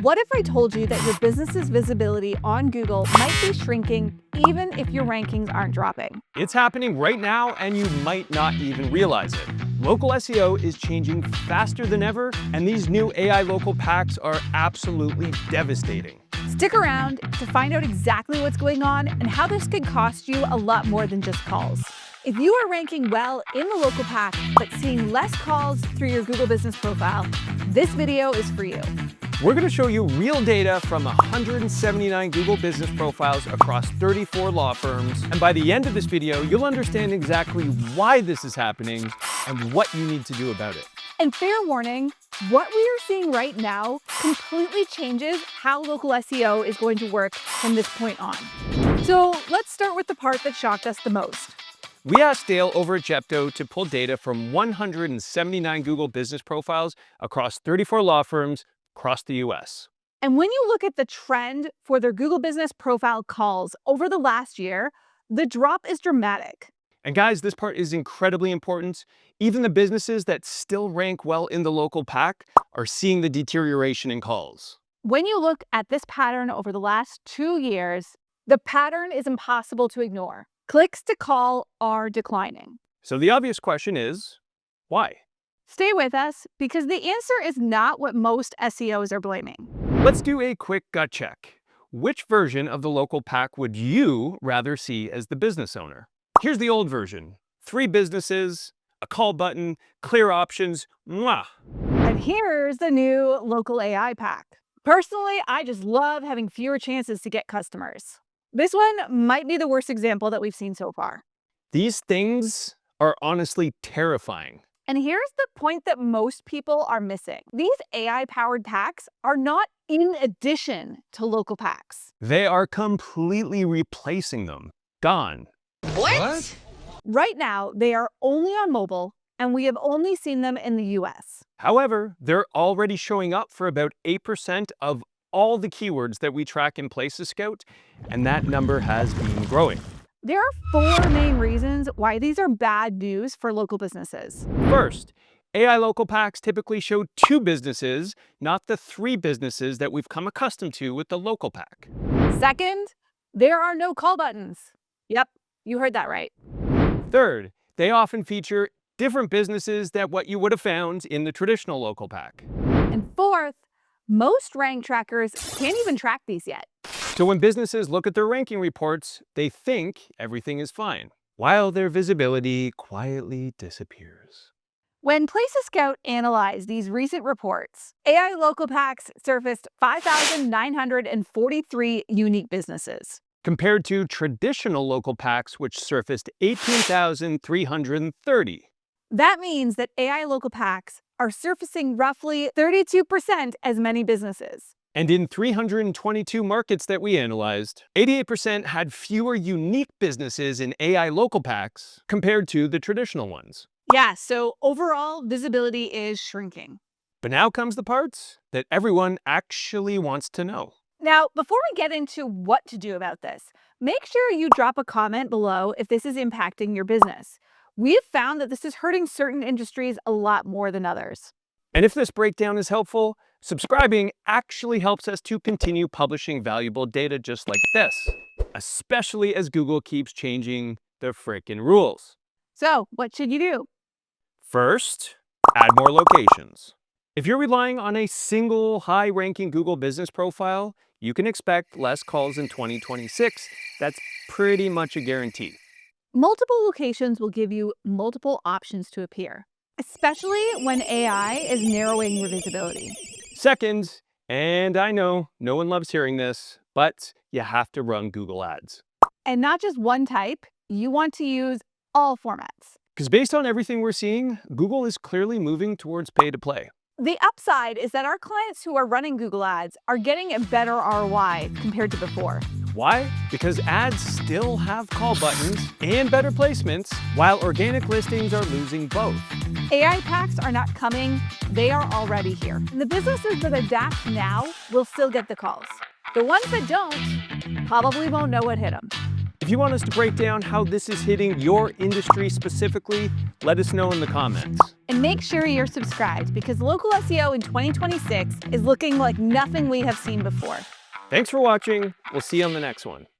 What if I told you that your business's visibility on Google might be shrinking even if your rankings aren't dropping? It's happening right now, and you might not even realize it. Local SEO is changing faster than ever, and these new AI local packs are absolutely devastating. Stick around to find out exactly what's going on and how this could cost you a lot more than just calls. If you are ranking well in the local pack, but seeing less calls through your Google business profile, this video is for you. We're going to show you real data from 179 Google business profiles across 34 law firms. And by the end of this video, you'll understand exactly why this is happening and what you need to do about it. And fair warning, what we are seeing right now completely changes how local SEO is going to work from this point on. So let's start with the part that shocked us the most. We asked Dale over at Jepto to pull data from 179 Google business profiles across 34 law firms across the US. And when you look at the trend for their Google business profile calls over the last year, the drop is dramatic. And guys, this part is incredibly important. Even the businesses that still rank well in the local pack are seeing the deterioration in calls. When you look at this pattern over the last 2 years, the pattern is impossible to ignore. Clicks to call are declining. So the obvious question is, why? Stay with us, because the answer is not what most SEOs are blaming. Let's do a quick gut check. Which version of the local pack would you rather see as the business owner? Here's the old version. 3 businesses, a call button, clear options, mwah. And here's the new local AI pack. Personally, I just love having fewer chances to get customers. This one might be the worst example that we've seen so far. These things are honestly terrifying. And here's the point that most people are missing. These AI-powered packs are not in addition to local packs. They are completely replacing them. Gone. What? Right now, they are only on mobile, and we have only seen them in the US. However, they're already showing up for about 8% of all the keywords that we track in Places Scout, and that number has been growing. There are 4 main reasons why these are bad news for local businesses. First, AI local packs typically show 2 businesses, not the 3 businesses that we've come accustomed to with the local pack. Second, there are no call buttons. Yep, you heard that right. Third, they often feature different businesses than what you would have found in the traditional local pack. And fourth, most rank trackers can't even track these yet. So when businesses look at their ranking reports, they think everything is fine, while their visibility quietly disappears. When Places Scout analyzed these recent reports, AI local packs surfaced 5,943 unique businesses. Compared to traditional local packs, which surfaced 18,330. That means that AI local packs are surfacing roughly 32% as many businesses. And in 322 markets that we analyzed, 88% had fewer unique businesses in AI local packs compared to the traditional ones. Yeah, so overall visibility is shrinking. But now comes the parts that everyone actually wants to know. Now, before we get into what to do about this, make sure you drop a comment below if this is impacting your business. We've found that this is hurting certain industries a lot more than others. And if this breakdown is helpful, subscribing actually helps us to continue publishing valuable data just like this, especially as Google keeps changing the frickin' rules. So, what should you do? First, add more locations. If you're relying on a single high-ranking Google business profile, you can expect less calls in 2026. That's pretty much a guarantee. Multiple locations will give you multiple options to appear, especially when AI is narrowing your visibility. Second, and I know no one loves hearing this, but you have to run Google Ads. And not just one type, you want to use all formats. Because based on everything we're seeing, Google is clearly moving towards pay-to-play. The upside is that our clients who are running Google Ads are getting a better ROI compared to before. Why? Because ads still have call buttons and better placements, while organic listings are losing both. AI packs are not coming, they are already here. And the businesses that adapt now will still get the calls. The ones that don't probably won't know what hit them. If you want us to break down how this is hitting your industry specifically, let us know in the comments. And make sure you're subscribed because local SEO in 2026 is looking like nothing we have seen before. Thanks for watching. We'll see you on the next one.